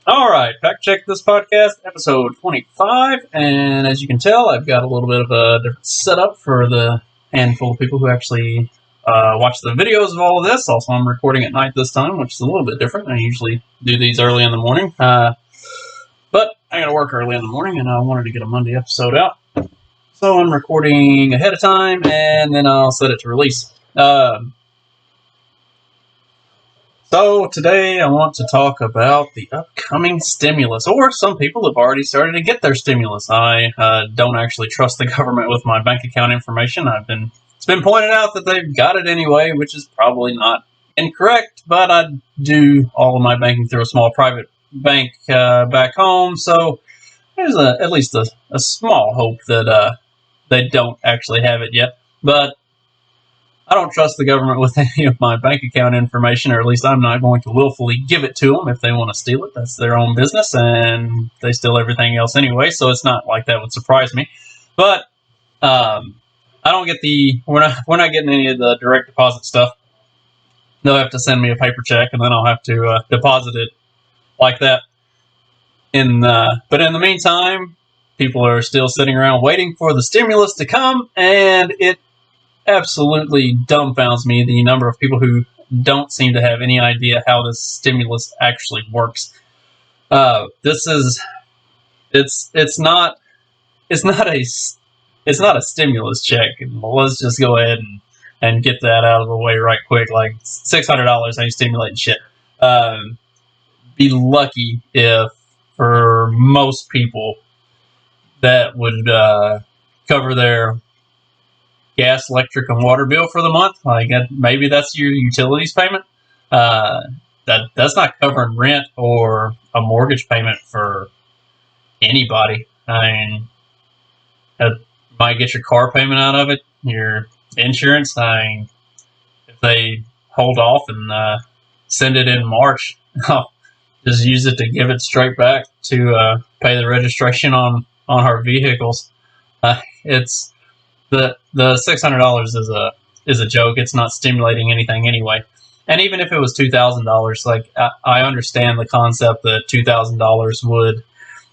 All right, Fact Check This Podcast, episode 25. And as you can tell, I've got a little bit of a different setup for the handful of people who actually watch the videos of all of this. Also, I'm recording at night this time, which is a little bit different. I usually do these early in the morning. But I got to work early in the morning, and I wanted to get a Monday episode out. So I'm recording ahead of time, and then I'll set it to release. So today I want to talk about the upcoming stimulus, or some people have already started to get their stimulus. I don't actually trust the government with my bank account information. It's been pointed out that they've got it anyway, which is probably not incorrect, but I do all of my banking through a small private bank back home, so there's at least a small hope that they don't actually have it yet. But I don't trust the government with any of my bank account information, or at least I'm not going to willfully give it to them. If they want to steal it, that's their own business, and they steal everything else anyway, so it's not like that would surprise me. But I don't get we're not getting any of the direct deposit stuff. They'll have to send me a paper check, and then I'll have to deposit it like that. But in the meantime, people are still sitting around waiting for the stimulus to come, and it absolutely dumbfounds me the number of people who don't seem to have any idea how this stimulus actually works. It's not a stimulus check. Let's just go ahead and get that out of the way right quick. Like $600 ain't stimulating shit. Be lucky if for most people that would cover their gas, electric, and water bill for the month. Like maybe that's your utilities payment. That's not covering rent or a mortgage payment for anybody. I mean, it might get your car payment out of it, your insurance. I mean, if they hold off and send it in March, I'll just use it to give it straight back to pay the registration on our vehicles. It's the $600 is a joke. It's not stimulating anything anyway. And even if it was $2,000, like I understand the concept that $2,000 would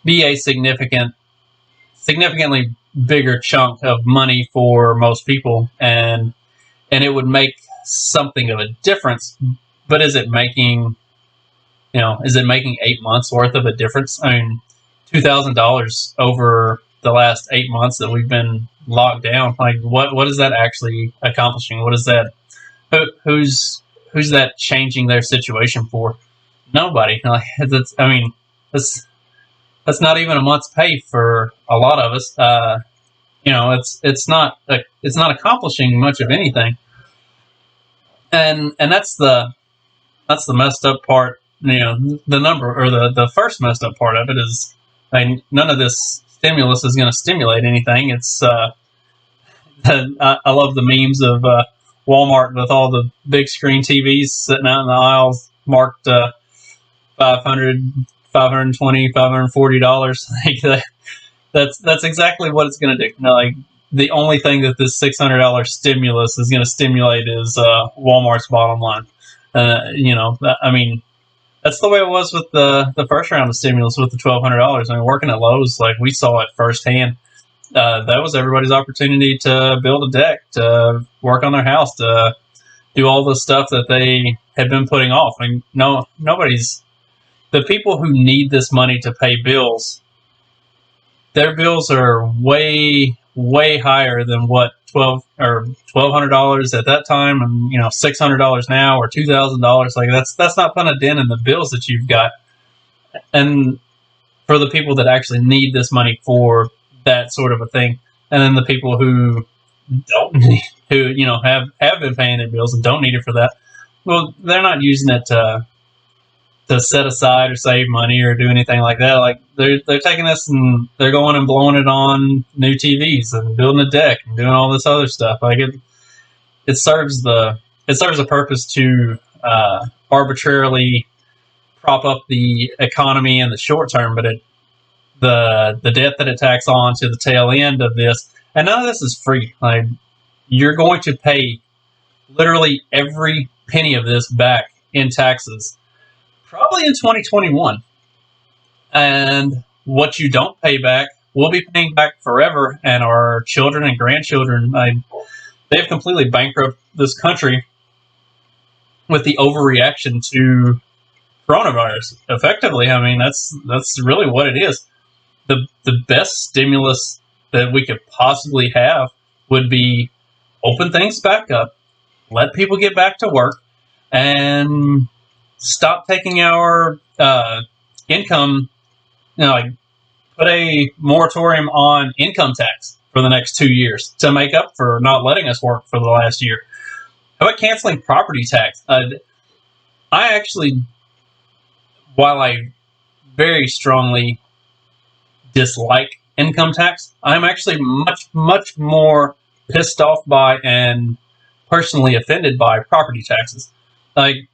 be a significantly bigger chunk of money for most people, and it would make something of a difference. But is it making 8 months worth of a difference? I mean, $2,000 over the last 8 months that we've been locked down, like what is that actually accomplishing? What is that? Who's that changing their situation for? Nobody. Like that's not even a month's pay for a lot of us. It's not accomplishing much of anything. And that's the messed up part. The number, or the first messed up part of it is, none of this stimulus is going to stimulate anything. It's I love the memes of Walmart with all the big screen TVs sitting out in the aisles marked $500, $520, $540. That's exactly what it's going to do. Like the only thing that this $600 stimulus is going to stimulate is Walmart's bottom line. That's the way it was with the first round of stimulus with the $1,200. I mean, working at Lowe's, like we saw it firsthand. That was everybody's opportunity to build a deck, to work on their house, to do all the stuff that they had been putting off. I mean, the people who need this money to pay bills, their bills are way, way higher than what $1,200 at that time, and $600 now, or $2,000. Like that's not putting a dent in the bills that you've got. And for the people that actually need this money for that sort of a thing, and then the people who don't need, who have been paying their bills and don't need it for that, well, they're not using it to set aside or save money or do anything like that. Like they're taking this and they're going and blowing it on new TVs and building a deck and doing all this other stuff. Like it serves a purpose to arbitrarily prop up the economy in the short term, but the debt that it tacks on to the tail end of this, and none of this is free. Like you're going to pay literally every penny of this back in taxes, probably in 2021. And what you don't pay back, we'll be paying back forever, and our children and grandchildren, they've completely bankrupted this country with the overreaction to coronavirus. Effectively, I mean, that's really what it is. The best stimulus that we could possibly have would be open things back up, let people get back to work, and stop taking our income. Like, put a moratorium on income tax for the next 2 years to make up for not letting us work for the last year. How about canceling property tax? I actually, while I very strongly dislike income tax, I'm actually much more pissed off by and personally offended by property taxes. Like,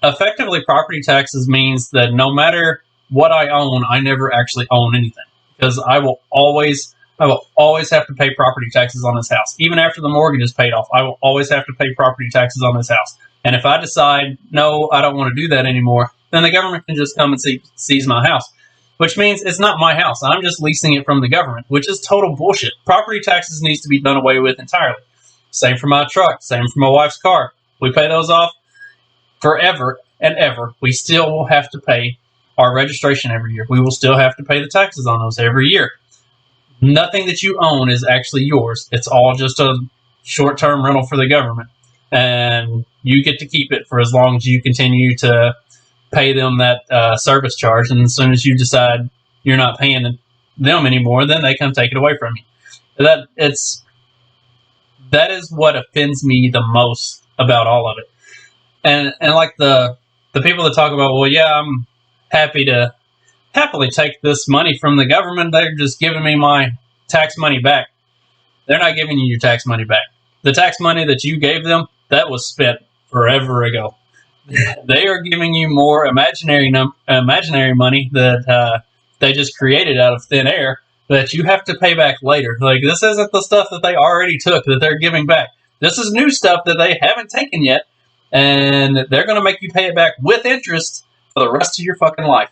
effectively, property taxes means that no matter what I own, I never actually own anything, because I will always have to pay property taxes on this house. Even after the mortgage is paid off, I will always have to pay property taxes on this house. And if I decide, no, I don't want to do that anymore, then the government can just come and seize my house, which means it's not my house. I'm just leasing it from the government, which is total bullshit. Property taxes needs to be done away with entirely. Same for my truck, same for my wife's car. We pay those off forever and ever. We still will have to pay our registration every year. We will still have to pay the taxes on those every year. Nothing that you own is actually yours. It's all just a short-term rental for the government. And you get to keep it for as long as you continue to pay them that service charge. And as soon as you decide you're not paying them anymore, then they come take it away from you. That is what offends me the most about all of it. And like the people that talk about, well, yeah, I'm happily take this money from the government. They're just giving me my tax money back. They're not giving you your tax money back. The tax money that you gave them, that was spent forever ago. They are giving you more imaginary money that they just created out of thin air that you have to pay back later. Like, this isn't the stuff that they already took that they're giving back. This is new stuff that they haven't taken yet, and they're going to make you pay it back with interest for the rest of your fucking life.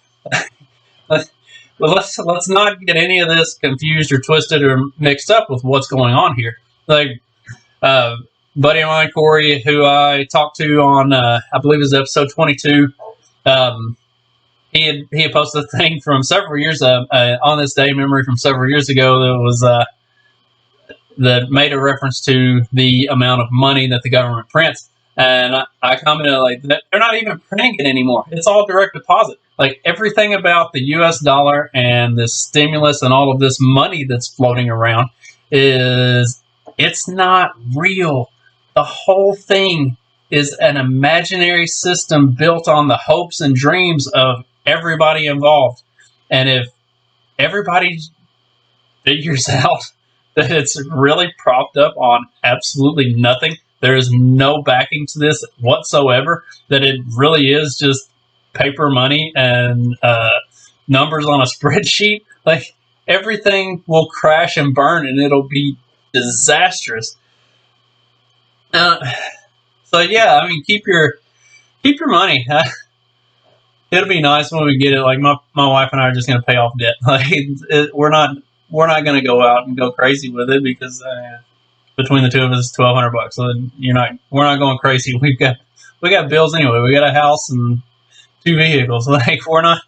Well, let's not get any of this confused or twisted or mixed up with what's going on here. Like, buddy of mine, Corey, who I talked to on, I believe it was episode 22, he had posted a thing from several years on this day memory from several years ago that was that made a reference to the amount of money that the government prints. And I commented, like, they're not even printing it anymore. It's all direct deposit. Like, everything about the U.S. dollar and the stimulus and all of this money that's floating around it's not real. The whole thing is an imaginary system built on the hopes and dreams of everybody involved. And if everybody figures out that it's really propped up on absolutely nothing, there is no backing to this whatsoever, that it really is just paper money and numbers on a spreadsheet, like, everything will crash and burn and it'll be disastrous. So yeah, I mean, keep your money. It'll be nice when we get it. Like, my wife and I are just going to pay off debt. Like, we're not going to go out and go crazy with it, because between the two of us, $1,200. So we're not going crazy. We got bills anyway. We got a house and 2 vehicles. Like, we're not.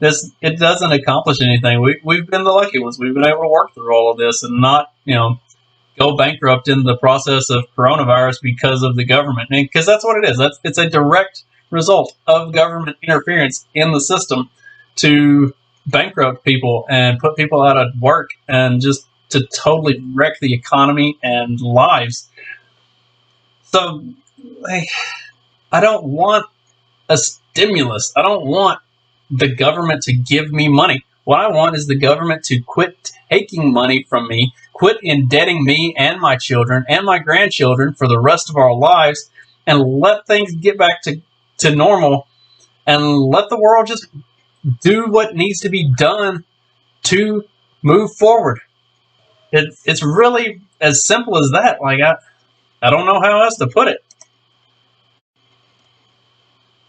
It doesn't accomplish anything. We've been the lucky ones. We've been able to work through all of this and not, go bankrupt in the process of coronavirus because of the government. Because that's what it is. It's a direct result of government interference in the system to bankrupt people and put people out of work and just to totally wreck the economy and lives. So, like, I don't want a stimulus. I don't want the government to give me money. What I want is the government to quit taking money from me, quit indebting me and my children and my grandchildren for the rest of our lives, and let things get back to normal, and let the world just do what needs to be done to move forward. It's really as simple as that. Like, I don't know how else to put it.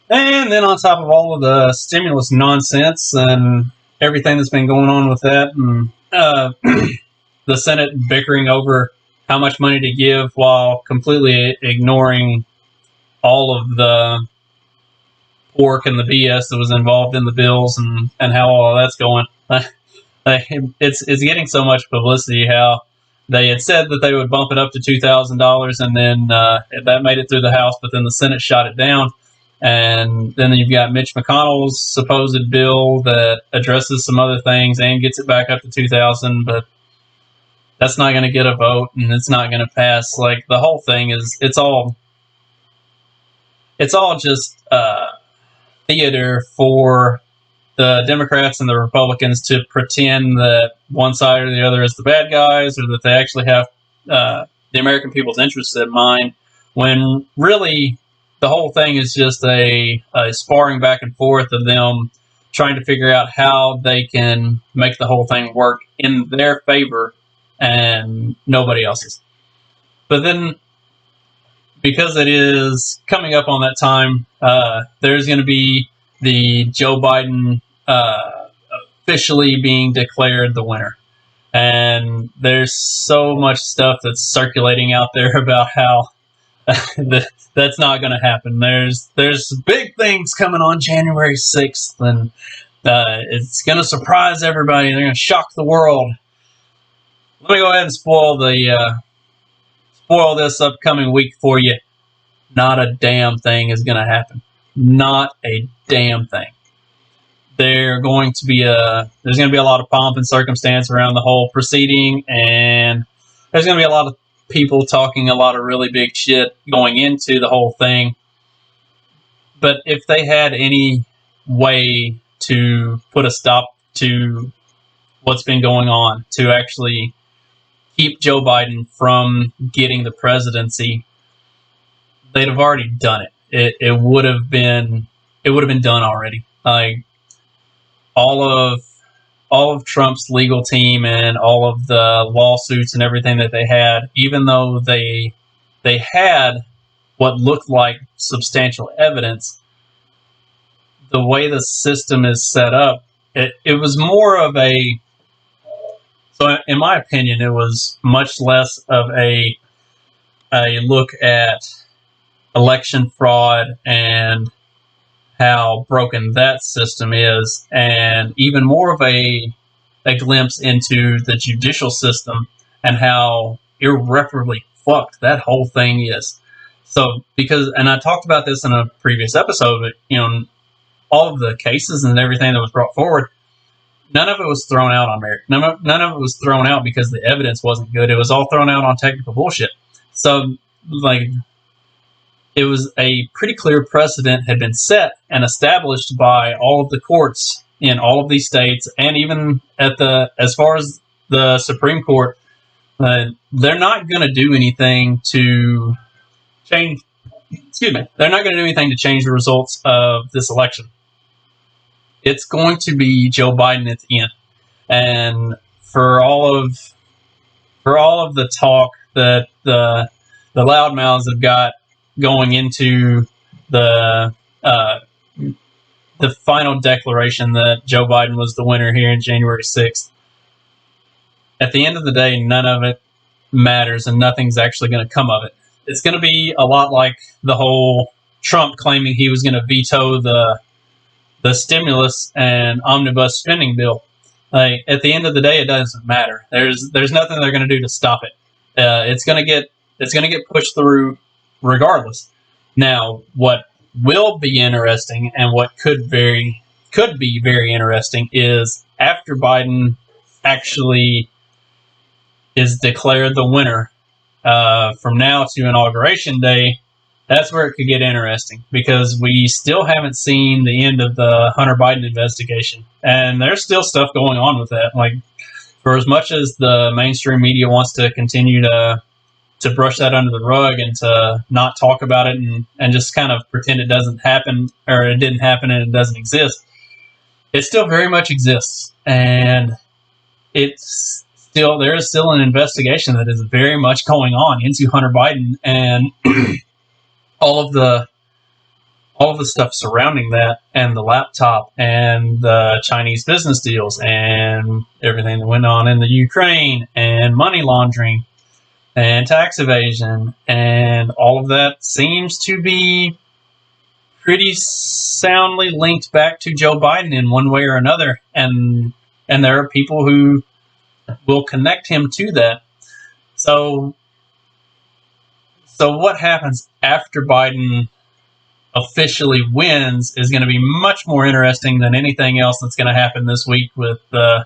And then on top of all of the stimulus nonsense and everything that's been going on with that, and the Senate bickering over how much money to give while completely ignoring all of the pork and the BS that was involved in the bills, and how all that's going. It's getting so much publicity how they had said that they would bump it up to $2,000, and then that made it through the House, but then the Senate shot it down. And then you've got Mitch McConnell's supposed bill that addresses some other things and gets it back up to 2,000, but that's not going to get a vote, and it's not going to pass. Like, the whole thing is, it's all just theater for the Democrats and the Republicans to pretend that one side or the other is the bad guys, or that they actually have the American people's interests in mind, when really the whole thing is just a sparring back and forth of them trying to figure out how they can make the whole thing work in their favor and nobody else's. But then, because it is coming up on that time, there's going to be the Joe Biden officially being declared the winner. And there's so much stuff that's circulating out there about how that's not going to happen. There's big things coming on January 6th, and it's going to surprise everybody. They're going to shock the world. Let me go ahead and spoil this upcoming week for you. Not a damn thing is going to happen. Not a damn thing. There's going to be a lot of pomp and circumstance around the whole proceeding, and there's going to be a lot of people talking a lot of really big shit going into the whole thing. But if they had any way to put a stop to what's been going on, to actually keep Joe Biden from getting the presidency, they'd have already done it. It would have been done already. Like, all of Trump's legal team and all of the lawsuits and everything that they had, even though they had what looked like substantial evidence, the way the system is set up, it was more of a, so in my opinion, it was much less of a look at election fraud and how broken that system is, and even more of a glimpse into the judicial system and how irreparably fucked that whole thing is. So, and I talked about this in a previous episode, but, all of the cases and everything that was brought forward, none of it was thrown out on merit. None of it was thrown out because the evidence wasn't good. It was all thrown out on technical bullshit. So, like, it was a pretty clear precedent had been set and established by all of the courts in all of these states, and even as far as the Supreme Court, they're not going to do anything to change. Excuse me. They're not going to do anything to change the results of this election. It's going to be Joe Biden at the end, and for all of the talk that the loudmouths have got going into the final declaration that Joe Biden was the winner here in January 6th. At the end of the day, none of it matters, and nothing's actually going to come of it. It's going to be a lot like the whole Trump claiming he was going to veto the stimulus and omnibus spending bill. Like, at the end of the day, it doesn't matter. There's nothing they're going to do to stop it. It's going to get pushed through regardless. Now, what will be interesting, and what could be very interesting, is after Biden actually is declared the winner, from now to Inauguration Day, that's where it could get interesting, because we still haven't seen the end of the Hunter Biden investigation, and there's still stuff going on with that. Like, for as much as the mainstream media wants to continue to brush that under the rug and to not talk about it and just kind of pretend it doesn't happen, or it didn't happen and it doesn't exist, it still very much exists. And there is still an investigation that is very much going on into Hunter Biden and all of all of the stuff surrounding that, and the laptop, and the Chinese business deals, and everything that went on in the Ukraine, and money laundering, and tax evasion, and all of that seems to be pretty soundly linked back to Joe Biden in one way or another, and there are people who will connect him to that. So what happens after Biden officially wins is going to be much more interesting than anything else that's going to happen this week with the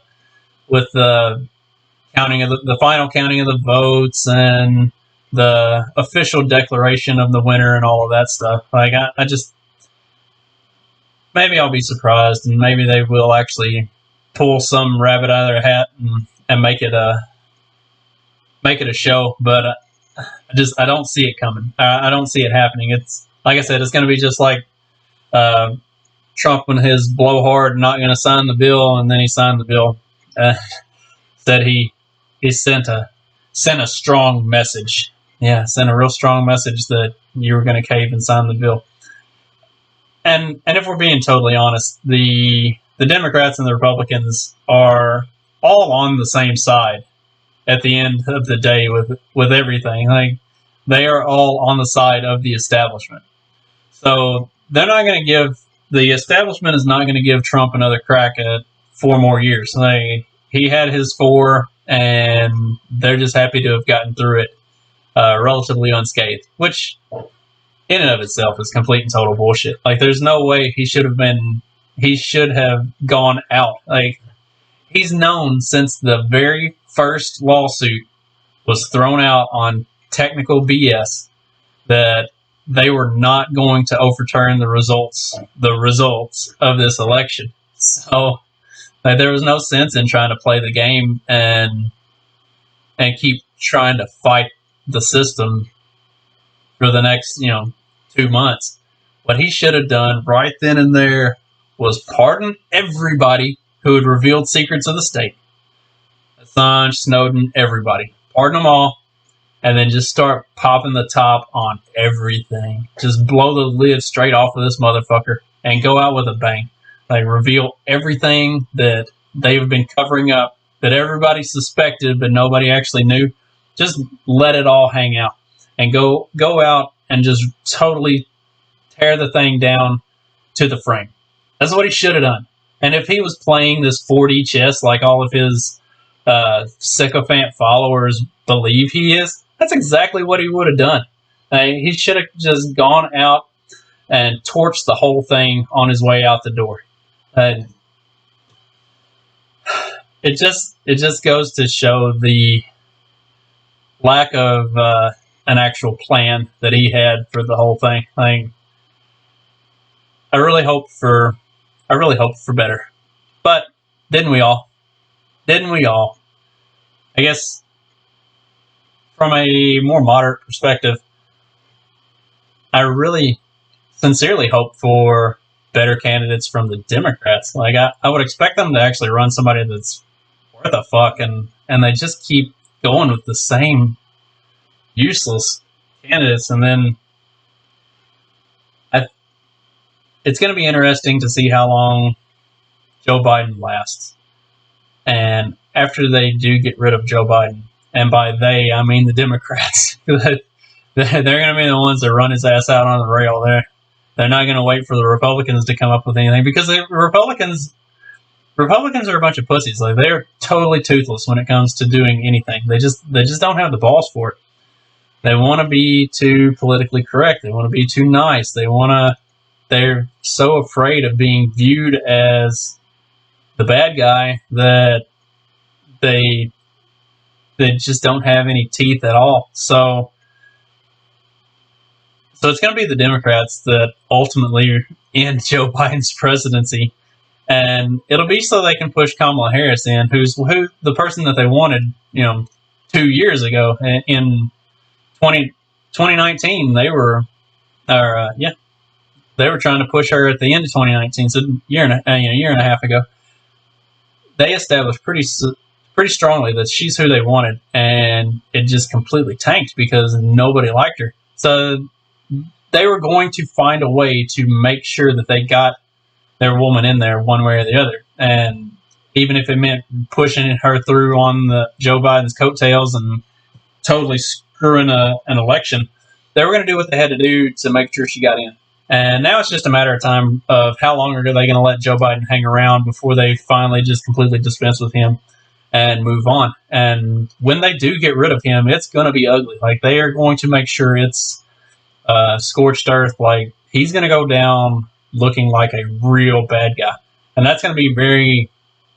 counting of the final counting of the votes and the official declaration of the winner and all of that stuff. Like I just, maybe I'll be surprised, and maybe they will actually pull some rabbit out of their hat and make it a show. But I don't see it coming. I don't see it happening. It's like I said, it's going to be just like Trump when his blowhard not going to sign the bill, and then he signed the bill. Said he sent a strong message. Yeah, sent a real strong message that you were going to cave and sign the bill. And if we're being totally honest, the Democrats and the Republicans are all on the same side at the end of the day with everything. Like, they are all on the side of the establishment. So they're not going to give, the establishment is not going to give Trump another crack at 4 more years. Like, he had his 4, and they're just happy to have gotten through it relatively unscathed, which in and of itself is complete and total bullshit. Like, there's no way he should have gone out. Like, he's known since the very first lawsuit was thrown out on technical BS that they were not going to overturn the results of this election. So, like, there was no sense in trying to play the game and keep trying to fight the system for the next, 2 months. What he should have done right then and there was pardon everybody who had revealed secrets of the state. Assange, Snowden, everybody. Pardon them all, and then just start popping the top on everything. Just blow the lid straight off of this motherfucker and go out with a bang. Like, reveal everything that they've been covering up, that everybody suspected but nobody actually knew. Just let it all hang out and go out and just totally tear the thing down to the frame. That's what he should have done. And if he was playing this 4D chess like all of his sycophant followers believe he is, that's exactly what he would have done. He should have just gone out and torched the whole thing on his way out the door. It just goes to show the lack of an actual plan that he had for the whole thing. Like, I really hope for better. But didn't we all? I guess from a more moderate perspective, I really sincerely hope for better candidates from the Democrats. Like, I would expect them to actually run somebody that's worth a fuck, and they just keep going with the same useless candidates. And then it's going to be interesting to see how long Joe Biden lasts. And after they do get rid of Joe Biden, and by they, I mean the Democrats, they're going to be the ones that run his ass out on the rail. They're not going to wait for the Republicans to come up with anything, because the Republicans are a bunch of pussies. Like, they're totally toothless when it comes to doing anything. They just don't have the balls for it. They want to be too politically correct. They want to be too nice. They're so afraid of being viewed as the bad guy that they just don't have any teeth at all. So it's going to be the Democrats that ultimately end Joe Biden's presidency, and it'll be so they can push Kamala Harris in, who's the person that they wanted, 2 years ago in 2019. They were trying to push her at the end of 2019, so a year and a half ago. They established pretty strongly that she's who they wanted, and it just completely tanked because nobody liked her. So they were going to find a way to make sure that they got their woman in there one way or the other. And even if it meant pushing her through on the Joe Biden's coattails and totally screwing an election, they were going to do what they had to do to make sure she got in. And now it's just a matter of time of how long are they going to let Joe Biden hang around before they finally just completely dispense with him and move on. And when they do get rid of him, it's going to be ugly. Like, they are going to make sure it's scorched earth. Like, he's going to go down looking like a real bad guy. And that's going to be very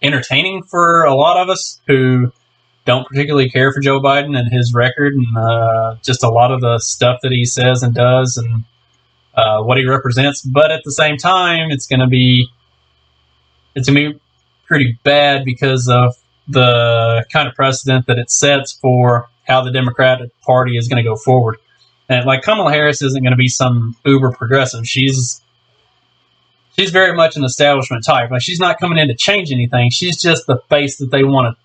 entertaining for a lot of us who don't particularly care for Joe Biden and his record and just a lot of the stuff that he says and does and what he represents. But at the same time, it's going to be pretty bad because of the kind of precedent that it sets for how the Democratic Party is going to go forward. And like, Kamala Harris isn't going to be some uber progressive. She's very much an establishment type. Like, she's not coming in to change anything. She's just the face that they want to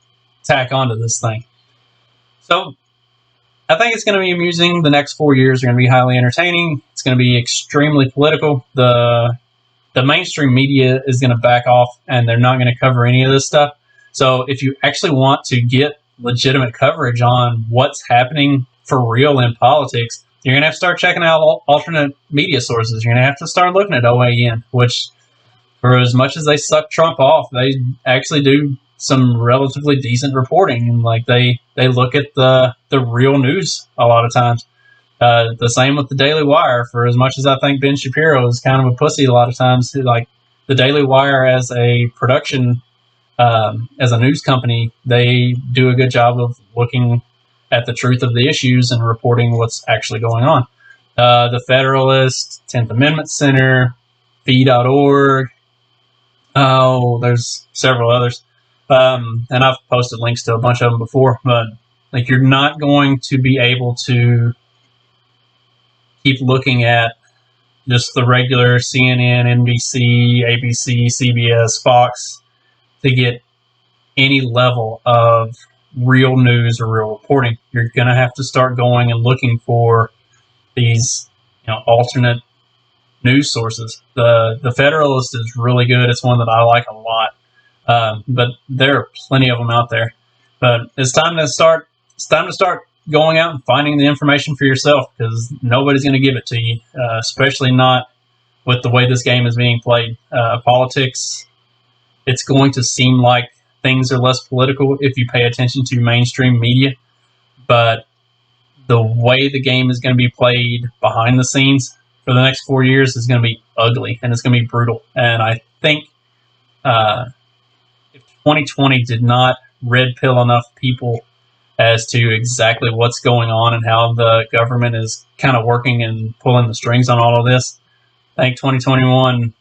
tack onto this thing. So I think it's going to be amusing. The next 4 years are going to be highly entertaining. It's going to be extremely political. The mainstream media is going to back off, and they're not going to cover any of this stuff. So if you actually want to get legitimate coverage on what's happening for real in politics, you're going to have to start checking out alternate media sources. You're going to have to start looking at OAN, which, for as much as they suck Trump off, they actually do some relatively decent reporting. And like, they look at the real news a lot of times. The same with the Daily Wire. For as much as I think Ben Shapiro is kind of a pussy a lot of times, like, the Daily Wire as a production, as a news company, they do a good job of looking at the truth of the issues and reporting what's actually going on. The Federalist, 10th Amendment Center, fee.org. Oh, there's several others. And I've posted links to a bunch of them before, but like, you're not going to be able to keep looking at just the regular CNN, NBC, ABC, CBS, Fox to get any level of real news or real reporting. You're going to have to start going and looking for these, alternate news sources. The Federalist is really good. It's one that I like a lot. But there are plenty of them out there. But it's time to start going out and finding the information for yourself, because nobody's going to give it to you, especially not with the way this game is being played. Politics, it's going to seem like things are less political if you pay attention to mainstream media, but the way the game is going to be played behind the scenes for the next 4 years is going to be ugly, and it's going to be brutal. And I think if 2020 did not red pill enough people as to exactly what's going on and how the government is kind of working and pulling the strings on all of this, I think 2021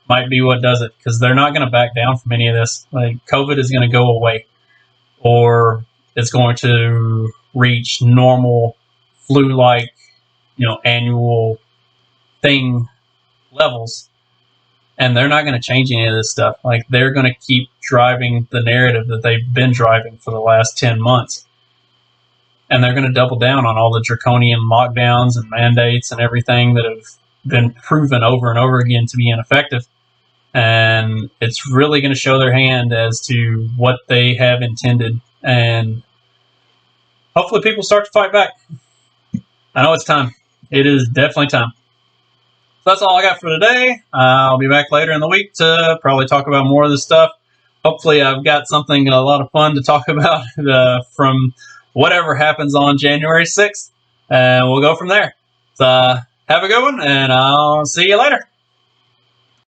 might be what does it, because they're not going to back down from any of this. Like, COVID is going to go away, or it's going to reach normal flu-like, annual thing levels, and they're not going to change any of this stuff. Like, they're going to keep driving the narrative that they've been driving for the last 10 months. And they're going to double down on all the draconian lockdowns and mandates and everything that have been proven over and over again to be ineffective. And it's really going to show their hand as to what they have intended. And hopefully people start to fight back. I know it's time. It is definitely time. So that's all I got for today. I'll be back later in the week to probably talk about more of this stuff. Hopefully I've got something a lot of fun to talk about from whatever happens on January 6th. And we'll go from there. So have a good one, and I'll see you later.